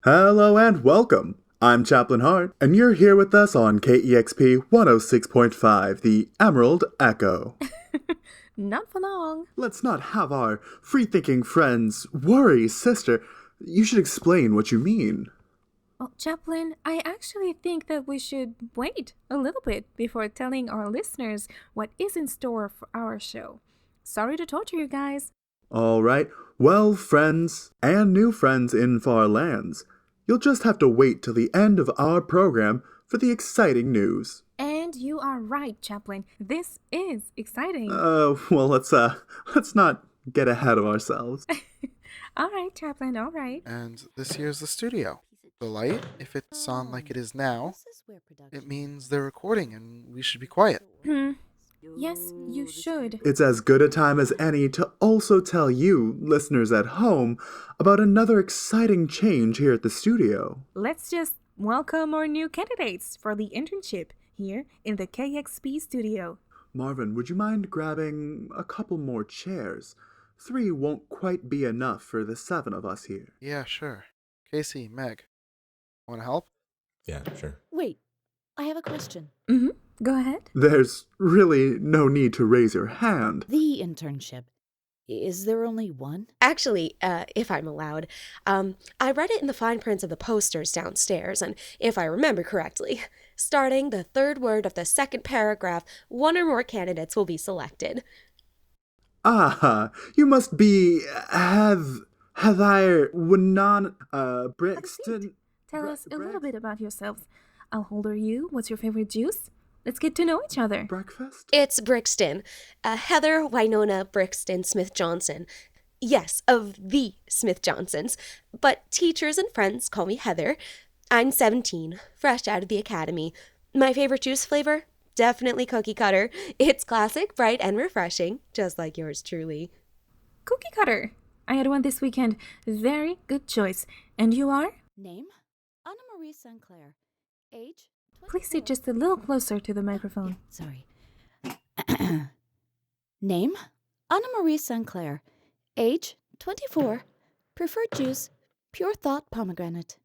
Hello and welcome. I'm Chaplain Hart, and you're here with us on KEXP 106.5, the Emerald Echo. Not for long. Let's not have our free-thinking friends worry, sister. You should explain what you mean. Well, Chaplain, I actually think that we should wait a little bit before telling our listeners what is in store for our show. Sorry to torture you guys. All right. Well, friends, and new friends in far lands, you'll just have to wait till the end of our program for the exciting news. And you are right, Chaplain. This is exciting. Well, let's not get ahead of ourselves. All right, Chaplain, all right. And this here's the studio. The light, if it's on like it is now, it means they're recording and we should be quiet. Yes, you should. It's as good a time as any to also tell you, listeners at home, about another exciting change here at the studio. Let's just welcome our new candidates for the internship here in the KXP studio. Marvin, would you mind grabbing a couple more chairs? 3 won't quite be enough for the 7 of us here. Yeah, sure. Casey, Meg, want to help? Yeah, sure. Wait, I have a question. Go ahead. There's really no need to raise your hand. The internship. Is there only one? Actually, if I'm allowed, I read it in the fine prints of the posters downstairs, and if I remember correctly, starting the third word of the second paragraph, 1 or more candidates will be selected. Ah, you must be Heather Winan Brixton. Tell us a little bit about yourselves. How old are you? What's your favorite juice? Let's get to know each other. Breakfast? It's Brixton, Heather Winona Brixton Smith Johnson. Yes, of the Smith Johnsons, but teachers and friends call me Heather. I'm 17, fresh out of the academy. My favorite juice flavor? Definitely cookie cutter. It's classic, bright, and refreshing, just like yours truly. Cookie cutter. I had one this weekend. Very good choice. And you are? Name? Anna Marie Sinclair. Age? Please sit just a little closer to the microphone. Sorry. Name? Anna Marie Sinclair. Age? 24. Preferred juice? Pure Thought pomegranate.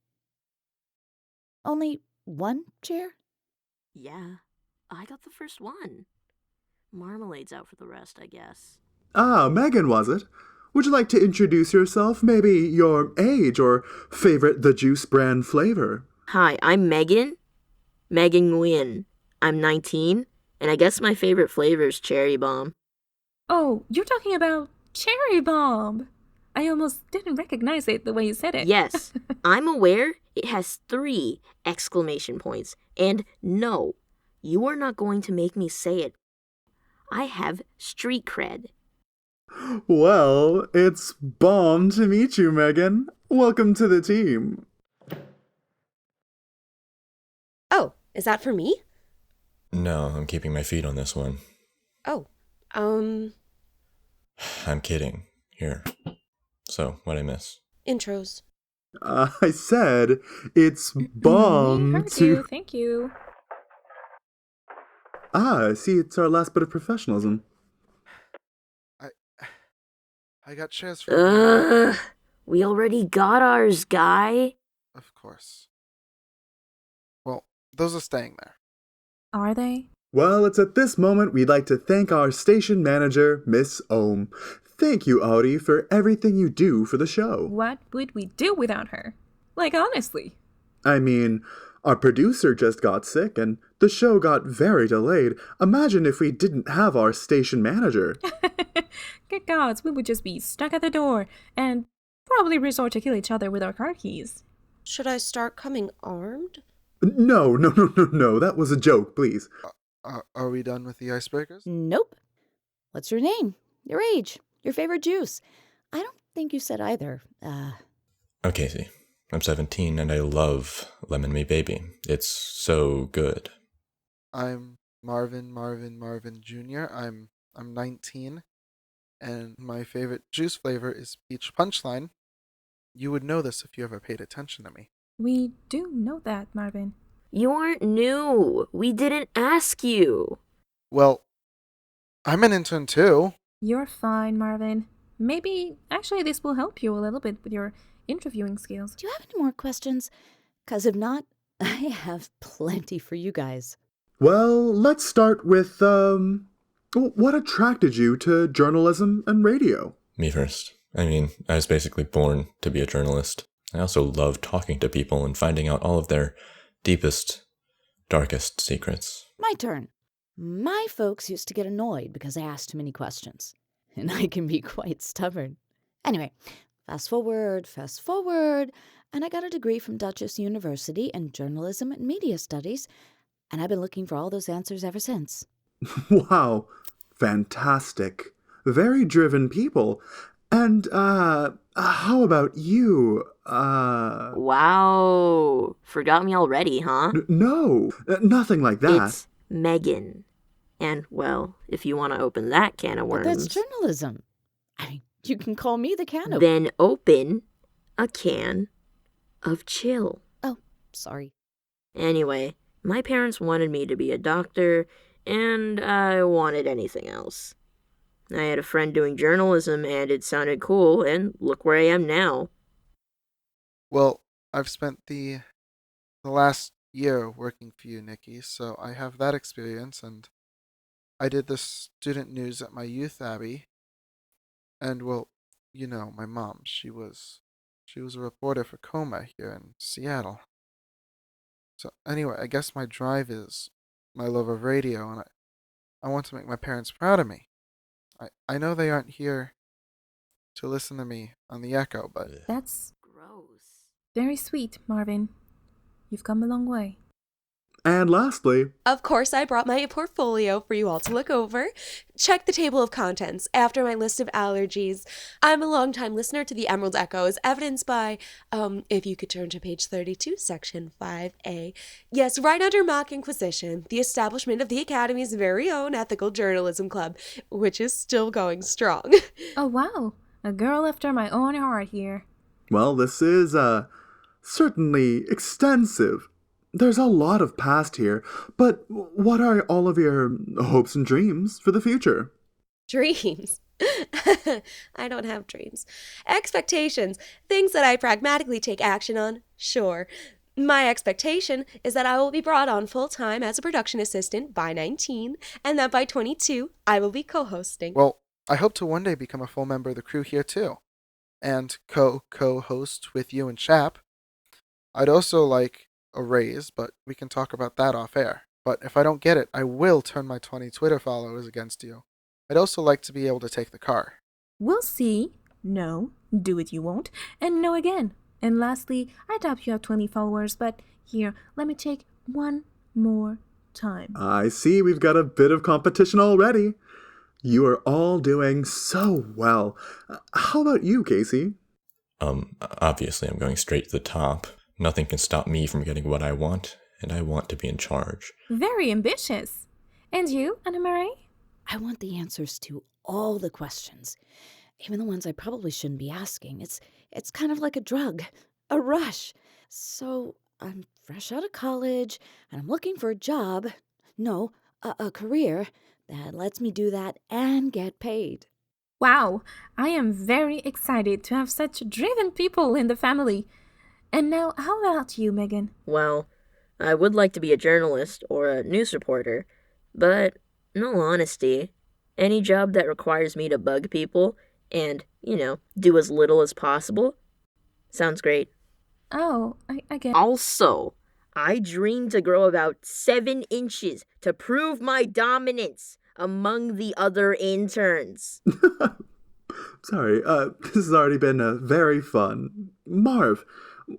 Only one chair? Yeah, I got the first one. Marmalade's out for the rest, I guess. Ah, Megan, was it? Would you like to introduce yourself? Maybe your age or favorite the juice brand flavor? Hi, I'm Megan. Megan Nguyen. I'm 19, and I guess my favorite flavor is Cherry Bomb. Oh, you're talking about cherry bomb. I almost didn't recognize it the way you said it. Yes, I'm aware it has 3 exclamation points, and no, you are not going to make me say it. I have street cred. Well, it's bomb to meet you, Megan. Welcome to the team. Oh, is that for me? No, I'm keeping my feet on this one. Oh, I'm kidding. Here. So, what'd I miss? intros. I said it's bomb heard to... you. Thank you. Ah, see, it's our last bit of professionalism. I got chairs for We already got ours, guy. Of course. Well, those are staying there. Are they? Well, it's at this moment we'd like to thank our station manager, Miss Ohm. Thank you, Audie, for everything you do for the show. What would we do without her? Like, honestly. I mean, our producer just got sick and the show got very delayed. Imagine if we didn't have our station manager. Good gods, we would just be stuck at the door and probably resort to kill each other with our car keys. Should I start coming armed? No, that was a joke, please. Are we done with the icebreakers? Nope. What's your name? Your age? Your favorite juice? I don't think you said either. Okay, see. I'm 17 and I love Lemon Me Baby. It's so good. I'm Marvin Jr. I'm 19, and my favorite juice flavor is Peach Punchline. You would know this if you ever paid attention to me. We do know that, Marvin. You aren't new. We didn't ask you. Well, I'm an intern too. You're fine, Marvin. Maybe, actually, this will help you a little bit with your interviewing skills. Do you have any more questions? 'Cause if not, I have plenty for you guys. Well, let's start with, what attracted you to journalism and radio? Me first. I mean, I was basically born to be a journalist. I also love talking to people and finding out all of their deepest, darkest secrets. My turn. My folks used to get annoyed because I asked too many questions. And I can be quite stubborn. Anyway, fast forward, and I got a degree from Dutchess University in journalism and media studies, and I've been looking for all those answers ever since. Wow, fantastic. Very driven people. And, how about you? Wow. Forgot me already, huh? No, nothing like that. It's Megan. And, well, if you want to open that can of But worms... that's journalism. I mean, you can call me the can opener. Then open a can of chill. Oh, sorry. Anyway, my parents wanted me to be a doctor, and I wanted anything else. I had a friend doing journalism, and it sounded cool, and look where I am now. Well, I've spent the last year working for you, Nikki, so I have that experience, and I did the student news at my youth abbey. And, well, you know, my mom, she was a reporter for Coma here in Seattle. So anyway, I guess my drive is my love of radio, and I want to make my parents proud of me. I know they aren't here to listen to me on the Echo, but... That's Gross. very sweet, Marvin. You've come a long way. And lastly, Of course, I brought my portfolio for you all to look over. Check the table of contents after my list of allergies. I'm a longtime listener to the Emerald Echo, as evidenced by, if you could turn to page 32, section 5A. Yes, right under Mock Inquisition, the establishment of the Academy's very own ethical journalism club, which is still going strong. Oh, wow. A girl after my own heart here. well, this is, certainly extensive. There's a lot of past here, but what are all of your hopes and dreams for the future? Dreams. I don't have dreams. Expectations. Things that I pragmatically take action on. Sure. My expectation is that I will be brought on full-time as a production assistant by 19, and that by 22, I will be co-hosting. Well, I hope to one day become a full member of the crew here, too. And co-host with you and Chap. I'd also like a raise, but we can talk about that off air. But if I don't get it, I will turn my 20 Twitter followers against you. I'd also like to be able to take the car. We'll see. No, do it you won't. And no again. And lastly, I doubt you have 20 followers, but here, let me take one more time. I see we've got a bit of competition already. You are all doing so well. How about you, Casey? Obviously I'm going straight to the top. Nothing can stop me from getting what I want, and I want to be in charge. Very ambitious. And you, Anna Marie? I want the answers to all the questions, even the ones I probably shouldn't be asking. It's kind of like a drug, a rush. So I'm fresh out of college, and I'm looking for a job. No, a career that lets me do that and get paid. Wow, I am very excited to have such driven people in the family. And now, how about you, Megan? Well, I would like to be a journalist or a news reporter, but in all honesty, any job that requires me to bug people and, do as little as possible sounds great. Oh, I get... Also, I dream to grow about 7 inches to prove my dominance among the other interns. Sorry, this has already been very fun. Marv,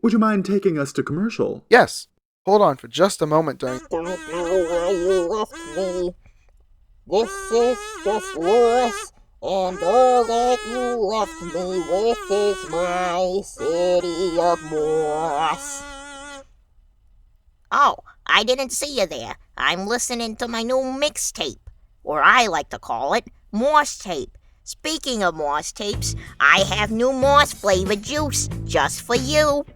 would you mind taking us to commercial? Yes. Hold on for just a moment during... Don't know why you left me. This is just Lewis, and all that you left me with is my city of Morse. Oh, I didn't see you there. I'm listening to my new mixtape, or I like to call it Morse Tape. Speaking of Morse tapes, I have new Morse flavored juice just for you.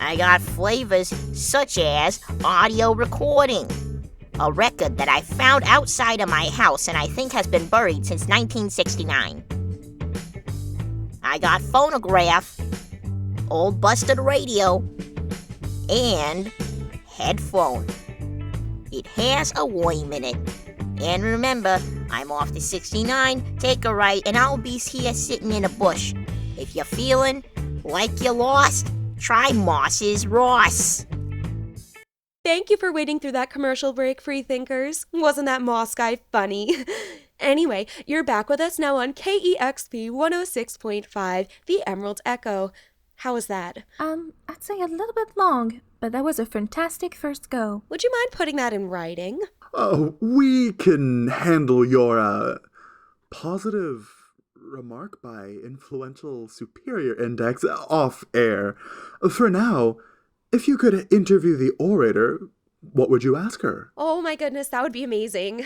I got flavors such as audio recording, a record that I found outside of my house and I think has been buried since 1969. I got phonograph, old busted radio, and headphone. It has a warning in it. And remember, I'm off to 69, take a right, and I'll be here sitting in a bush. If you're feeling like you're lost, try Moss's Ross. Thank you for waiting through that commercial break, free thinkers. Wasn't that Moss guy funny? Anyway, you're back with us now on KEXP 106.5, The Emerald Echo. How was that? I'd say a little bit long, but that was a fantastic first go. Would you mind putting that in writing? Oh, we can handle your, positive remark by influential superior index off air. For now, if you could interview the orator, what would you ask her? Oh my goodness, that would be amazing.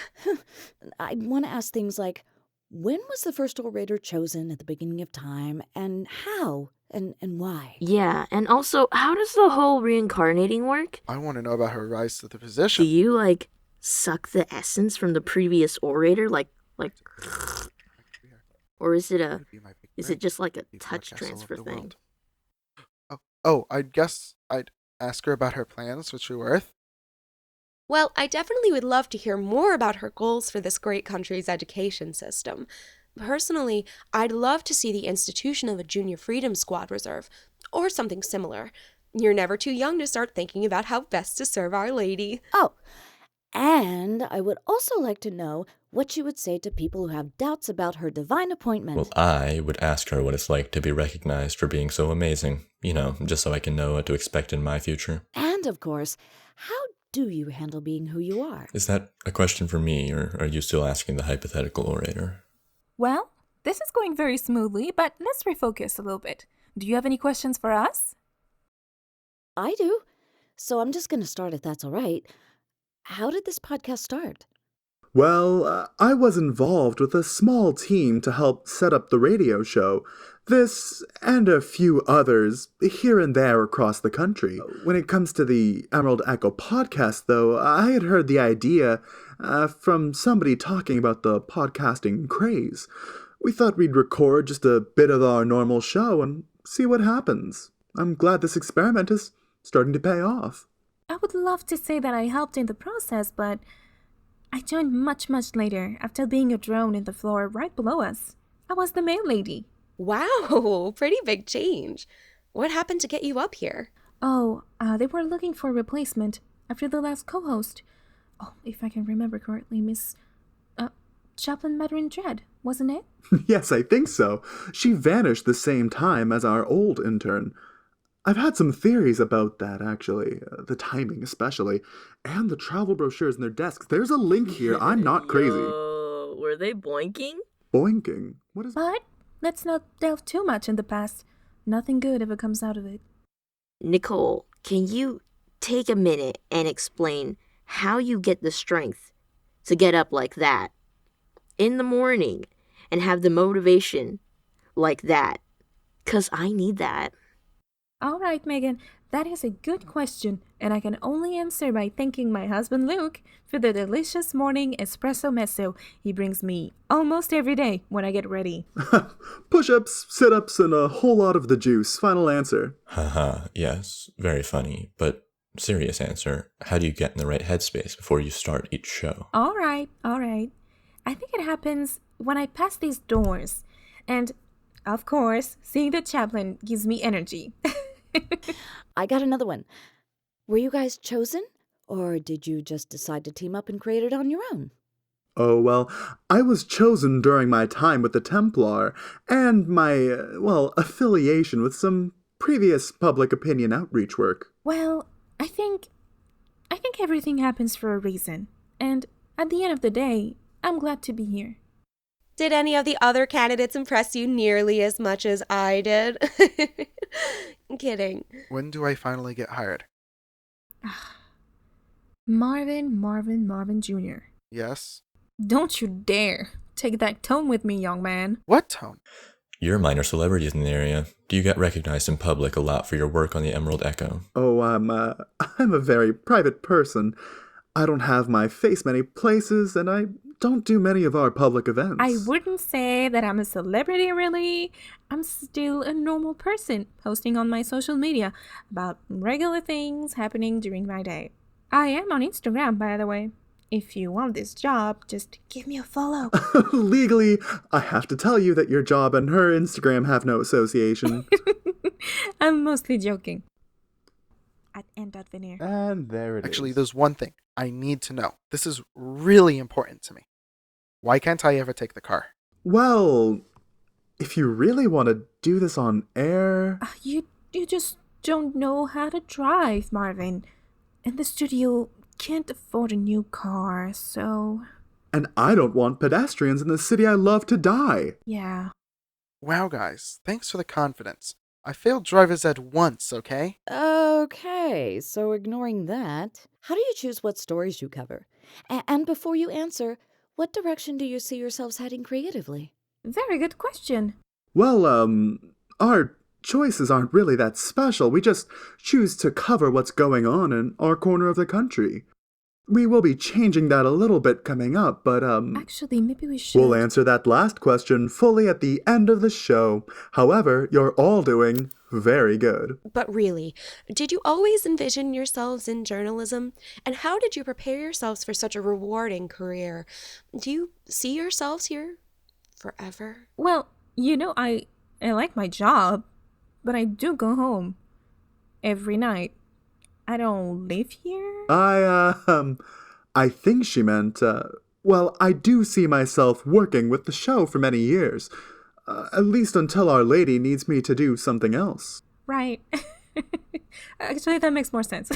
I'd want to ask things like, when was the first orator chosen at the beginning of time, and how, and why? Yeah, and also, how does the whole reincarnating work? I want to know about her rise to the Do position. you, suck the essence from the previous orator? Or is it just like a Be the touch Castle of transfer the thing? world. I guess I'd ask her about her plans for True Earth. Well, I definitely would love to hear more about her goals for this great country's education system. Personally, I'd love to see the institution of a Junior Freedom Squad Reserve, or something similar. You're never too young to start thinking about how best to serve Our Lady. Oh, and I would also like to know what she would say to people who have doubts about her divine appointment. Well, I would ask her what it's like to be recognized for being so amazing. Just so I can know what to expect in my future. And, of course, how do you handle being who you are? Is that a question for me, or are you still asking the hypothetical orator? Well, this is going very smoothly, but let's refocus a little bit. Do you have any questions for us? I do. So I'm just going to start if that's all right. How did this podcast start? Well, I was involved with a small team to help set up the radio show. This and a few others here and there across the country. When it comes to the Emerald Echo podcast, though, I had heard the idea from somebody talking about the podcasting craze. We thought we'd record just a bit of our normal show and see what happens. I'm glad this experiment is starting to pay off. I would love to say that I helped in the process, but I joined much, much later after being a drone in the floor right below us. I was the mail lady. Wow, pretty big change. What happened to get you up here? They were looking for a replacement after the last co-host. Oh, if I can remember correctly, Miss Chaplain Madeline Dredd, wasn't it? Yes, I think so. She vanished the same time as our old intern. I've had some theories about that, actually. The timing, especially. And the travel brochures in their desks. There's a link here. I'm not crazy. Were they boinking? Boinking? What is... But let's not delve too much in the past. Nothing good ever comes out of it. Nicole, can you take a minute and explain how you get the strength to get up like that in the morning and have the motivation like that? 'Cause I need that. All right, Megan, that is a good question, and I can only answer by thanking my husband Luke for the delicious morning espresso meso he brings me almost every day when I get ready. Push-ups, sit-ups, and a whole lot of the juice. Final answer. Haha, yes, very funny, but serious answer. How do you get in the right headspace before you start each show? All right. I think it happens when I pass these doors, and of course, seeing the chaplain gives me energy. I got another one. Were you guys chosen? Or did you just decide to team up and create it on your own? Oh, well, I was chosen during my time with the Templar, and my, affiliation with some previous public opinion outreach work. Well, I think everything happens for a reason, and at the end of the day, I'm glad to be here. Did any of the other candidates impress you nearly as much as I did? Kidding. When do I finally get hired? Marvin Jr. Yes? Don't you dare take that tone with me, young man. What tone? You're minor celebrities in the area. Do you get recognized in public a lot for your work on the Emerald Echo? Oh, I'm a very private person. I don't have my face many places, and I don't do many of our public events. I wouldn't say that I'm a celebrity, really. I'm still a normal person posting on my social media about regular things happening during my day. I am on Instagram, by the way. If you want this job, just give me a follow. Legally, I have to tell you that your job and her Instagram have no association. I'm mostly joking. At N.Veneer. And there it is. Actually, there's one thing I need to know. This is really important to me. Why can't I ever take the car? Well, if you really want to do this on air... You just don't know how to drive, Marvin. And the studio can't afford a new car, so... And I don't want pedestrians in the city I love to die. Yeah. Wow, guys, thanks for the confidence. I failed driver's ed once, okay? Okay, so ignoring that, how do you choose what stories you cover? And before you answer, what direction do you see yourselves heading creatively? Very good question. Well, our choices aren't really that special. We just choose to cover what's going on in our corner of the country. We will be changing that a little bit coming up, but, Actually, maybe we should. we'll answer that last question fully at the end of the show. However, you're all doing very good. But really, did you always envision yourselves in journalism? And how did you prepare yourselves for such a rewarding career? Do you see yourselves here forever? Well, I like my job, but I do go home every night. I don't live here. I think she meant, well, I do see myself working with the show for many years. At least until Our Lady needs me to do something else. Right. Actually, that makes more sense.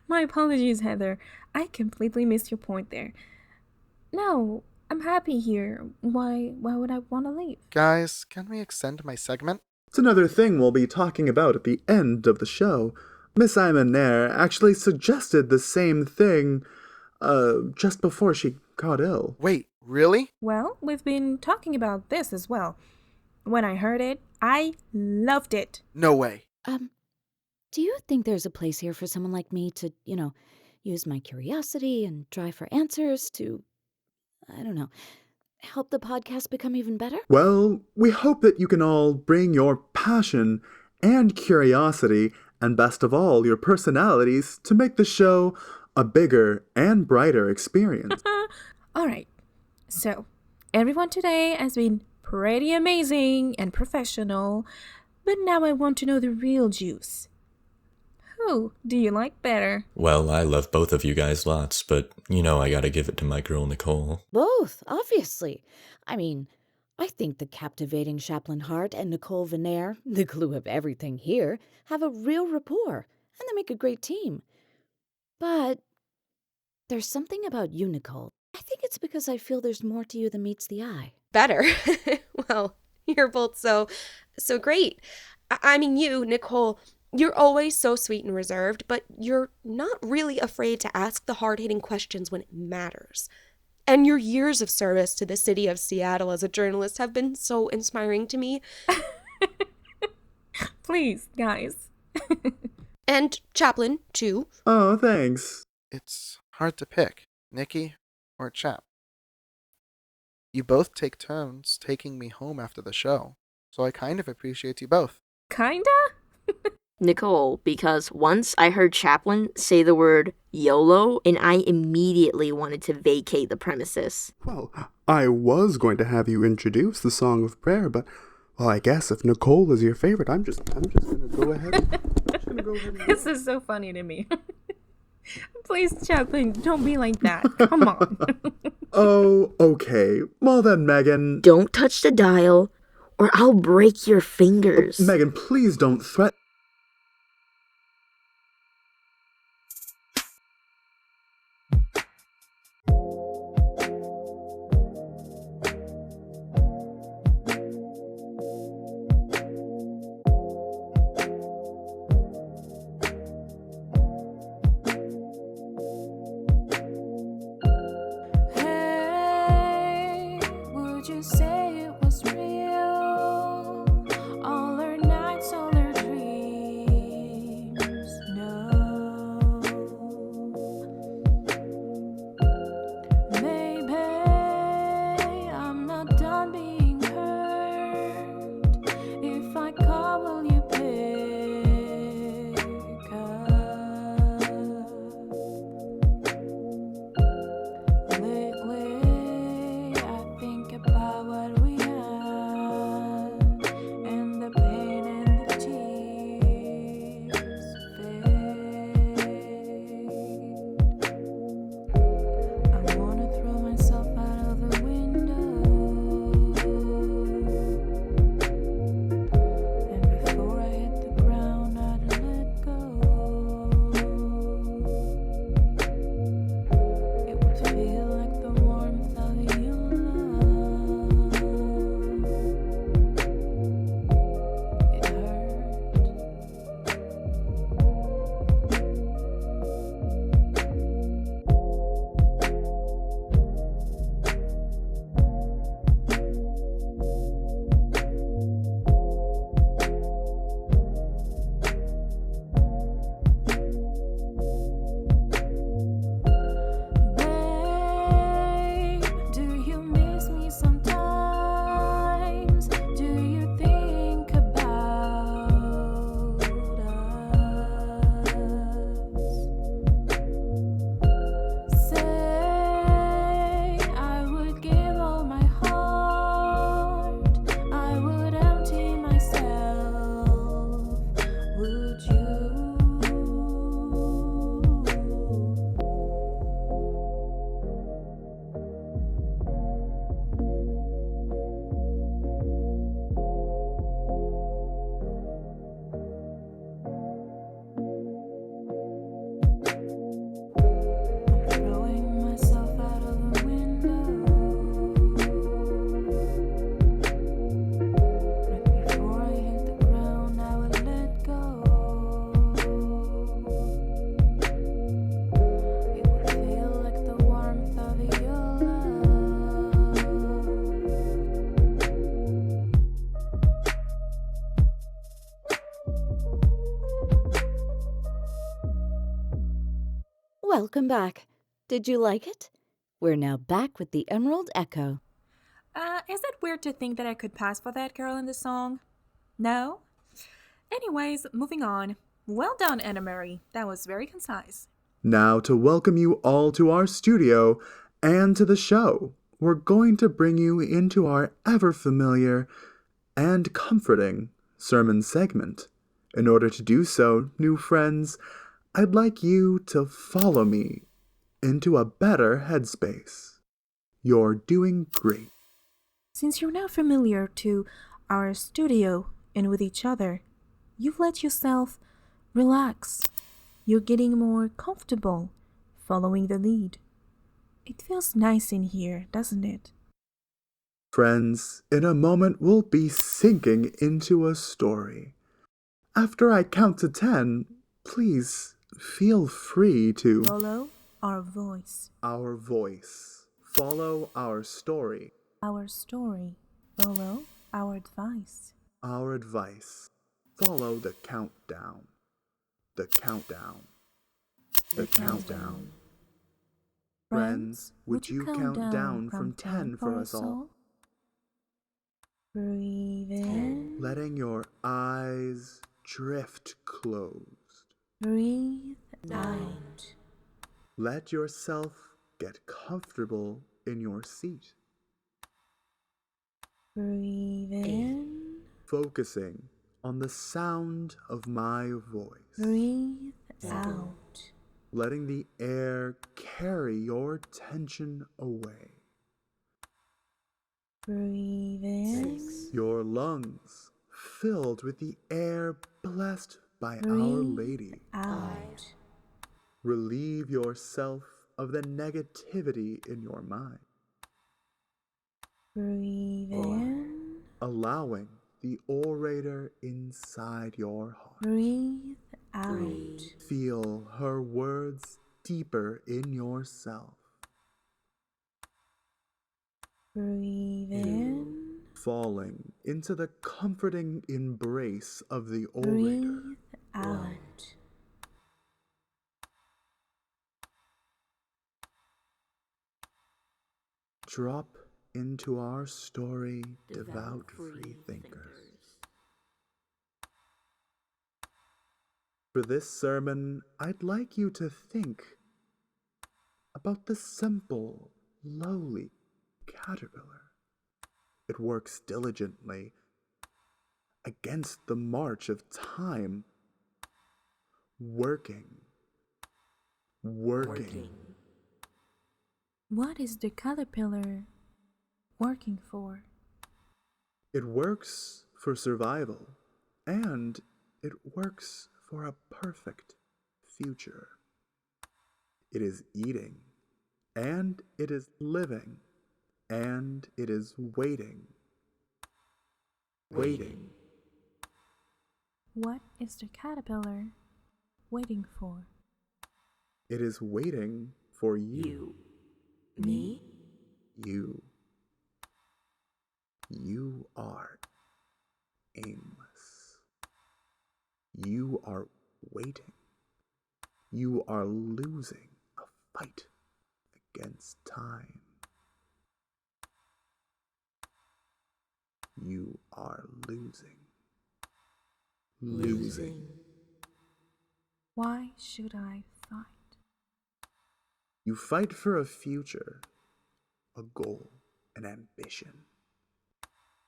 My apologies, Heather. I completely missed your point there. No, I'm happy here. Why would I want to leave? Guys, can we extend my segment? It's another thing we'll be talking about at the end of the show. Miss Imaner actually suggested the same thing, just before she got ill. Wait, really? Well, we've been talking about this as well. When I heard it, I loved it. No way. Do you think there's a place here for someone like me to, use my curiosity and drive for answers to, I don't know, help the podcast become even better? Well, we hope that you can all bring your passion and curiosity, and best of all, your personalities, to make the show a bigger and brighter experience. All right. So, everyone today has been pretty amazing and professional, but now I want to know the real juice. Who do you like better? Well, I love both of you guys lots, but I gotta give it to my girl Nicole. Both, obviously. I mean, I think the captivating Chaplain Hart and Nicole Veneer, the glue of everything here, have a real rapport, and they make a great team. But there's something about you, Nicole. I think it's because I feel there's more to you than meets the eye. Better. Well, you're both so great. I mean, you, Nicole, you're always so sweet and reserved, but you're not really afraid to ask the hard-hitting questions when it matters. And your years of service to the city of Seattle as a journalist have been so inspiring to me. Please, guys. And Chaplain, too. Oh, thanks. It's hard to pick, Nikki or Chap. You both take turns taking me home after the show, so I kind of appreciate you both. Kinda? Nicole, because once I heard Chaplain say the word YOLO, and I immediately wanted to vacate the premises. Well, I was going to have you introduce the Song of Prayer, but, well, I guess if Nicole is your favorite, I'm just gonna go ahead. This is so funny to me. Please, Chaplain, don't be like that. Come on. Oh, okay. Well then, Megan. Don't touch the dial, or I'll break your fingers. Megan, please don't threaten. Hey, would you say it was real? All our nights, all our dreams. Welcome back. Did you like it? We're now back with the Emerald Echo. Is it weird to think that I could pass for that girl in the song? No? Anyways, moving on. Well done, Anna Mary. That was very concise. Now, to welcome you all to our studio and to the show, we're going to bring you into our ever-familiar and comforting sermon segment. In order to do so, new friends, I'd like you to follow me into a better headspace. You're doing great. Since you're now familiar to our studio and with each other, you've let yourself relax. You're getting more comfortable following the lead. It feels nice in here, doesn't it? Friends, in a moment we'll be sinking into a story. After I count to 10, please feel free to Follow our voice. our voice. Follow our story. Our story. Follow our advice. Our advice. Follow the countdown. The countdown. The countdown. Friends, would you count down from 10 for us all? Breathe in. Letting your eyes drift closed. Breathe out. Let yourself get comfortable in your seat. Breathe in. Focusing on the sound of my voice. Breathe out. Letting the air carry your tension away. Breathe in. Your lungs filled with the air blessed by Our Breathe Lady. out. Relieve yourself of the negativity in your mind. Breathe in. Allowing the orator inside your heart. Breathe out. Feel her words deeper in yourself. Breathe in. Falling into the comforting embrace of the orator. Breathe out. Drop into our story, devout free thinkers. For this sermon, I'd like you to think about the simple, lowly caterpillar. It works diligently against the march of time, working. What is the caterpillar working for? It works for survival, and it works for a perfect future. It is eating, and it is living, and it is waiting. Waiting. What is the caterpillar waiting for? It is waiting for you. Me? You. You are aimless. You are waiting. You are losing a fight against time. You are losing. Losing. Why should I fight? You fight for a future, a goal, an ambition.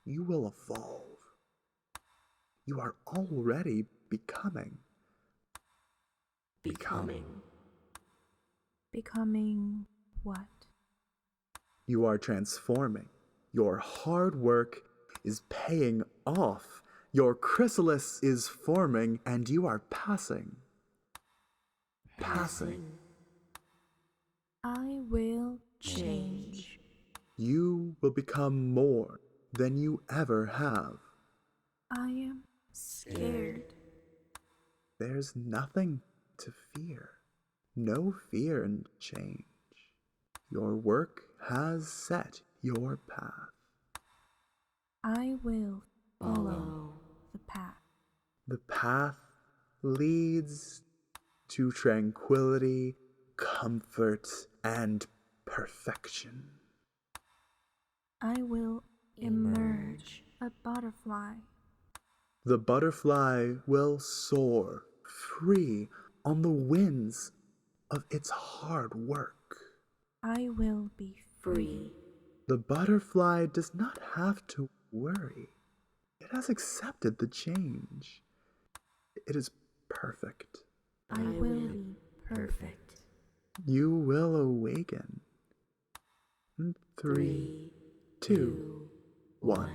You will evolve. You are already becoming. Becoming what? You are transforming. Your hard work is paying off. Your chrysalis is forming, and you are passing. Passing. I will change. You will become more than you ever have. I am scared. There's nothing to fear. No fear in change. Your work has set your path. I will follow the path. The path leads to tranquility, comfort and perfection. I will emerge a butterfly. The butterfly will soar free on the winds of its hard work. I will be free. The butterfly does not have to worry. It has accepted the change. It is perfect. I will be perfect. You will awaken. 3, 2, 1.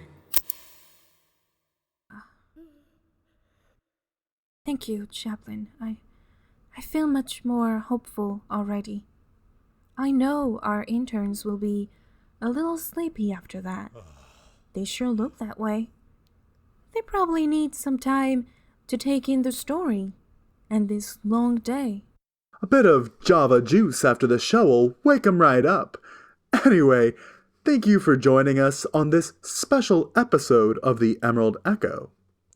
Thank you, Chaplain. I feel much more hopeful already. I know our interns will be a little sleepy after that. They sure look that way. They probably need some time to take in the story and this long day. A bit of Java juice after the show will wake 'em right up. Anyway, thank you for joining us on this special episode of the Emerald Echo.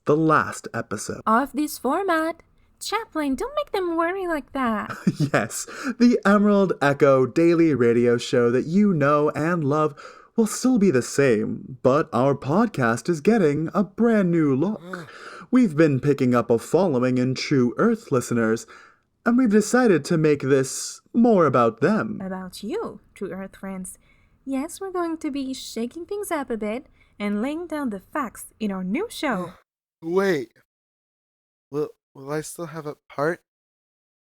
The last episode. Of this format. Chaplain, don't make them worry like that. Yes, the Emerald Echo daily radio show that you know and love will still be the same, but our podcast is getting a brand new look. We've been picking up a following in True Earth listeners, and we've decided to make this more about them. About you, True Earth friends. Yes, we're going to be shaking things up a bit and laying down the facts in our new show. Wait. Will I still have a part?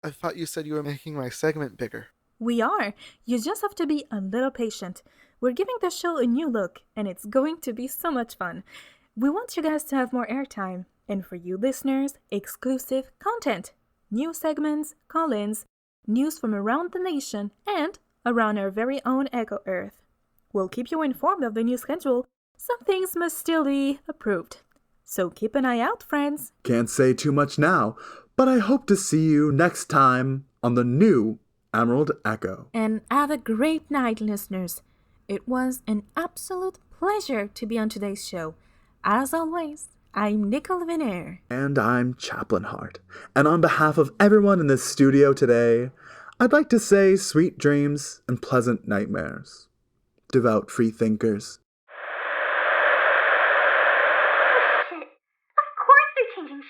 I thought you said you were making my segment bigger. We are. You just have to be a little patient. We're giving the show a new look, and it's going to be so much fun. We want you guys to have more airtime, and for you listeners, exclusive content, new segments, call-ins, news from around the nation, and around our very own Echo Earth. We'll keep you informed of the new schedule. Some things must still be approved. So keep an eye out, friends. Can't say too much now, but I hope to see you next time on the new Emerald Echo. And have a great night, listeners. It was an absolute pleasure to be on today's show. As always, I'm Nicole Venaire. And I'm Chaplain Hart. And on behalf of everyone in this studio today, I'd like to say sweet dreams and pleasant nightmares. Devout freethinkers.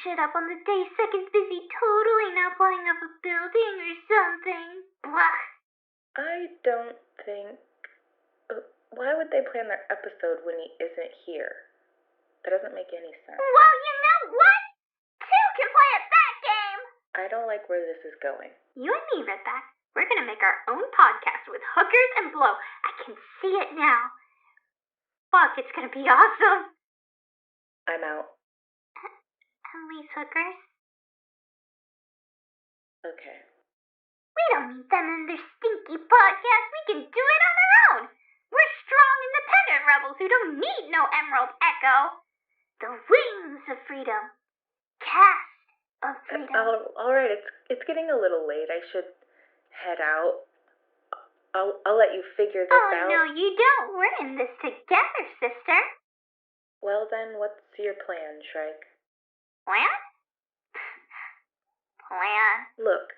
Shit up on the day Second's busy totally not blowing up a building or something. Blah. I don't think... Why would they plan their episode when he isn't here? That doesn't make any sense. Well, you know what? Two can play at that game! I don't like where this is going. You and me, Redback. We're gonna make our own podcast with hookers and blow. I can see it now. Fuck, it's gonna be awesome. I'm out. At least hookers. Okay. We don't need them in their stinky podcast. We can do it on our own. We're strong, independent rebels who don't need no Emerald Echo. The wings of freedom. Cast of freedom. All right. It's getting a little late. I should head out. I'll let you figure this out. Oh, no, you don't. We're in this together, sister. Well, then, what's your plan, Shrike? Plan? Plan? Look,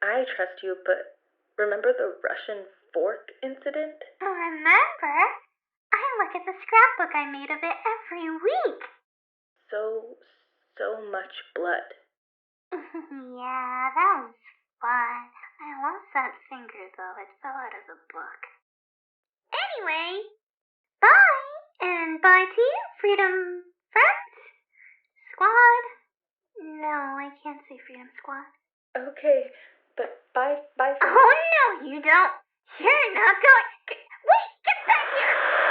I trust you, but remember the Russian fork incident? Remember? I look at the scrapbook I made of it every week. So much blood. Yeah, that was fun. I lost that finger, though. It fell out of the book. Anyway, bye! And bye to you, freedom friends. Squad? No, I can't say Freedom Squad. Okay, but bye for Oh, no, you don't. You're not going. Wait, get back here!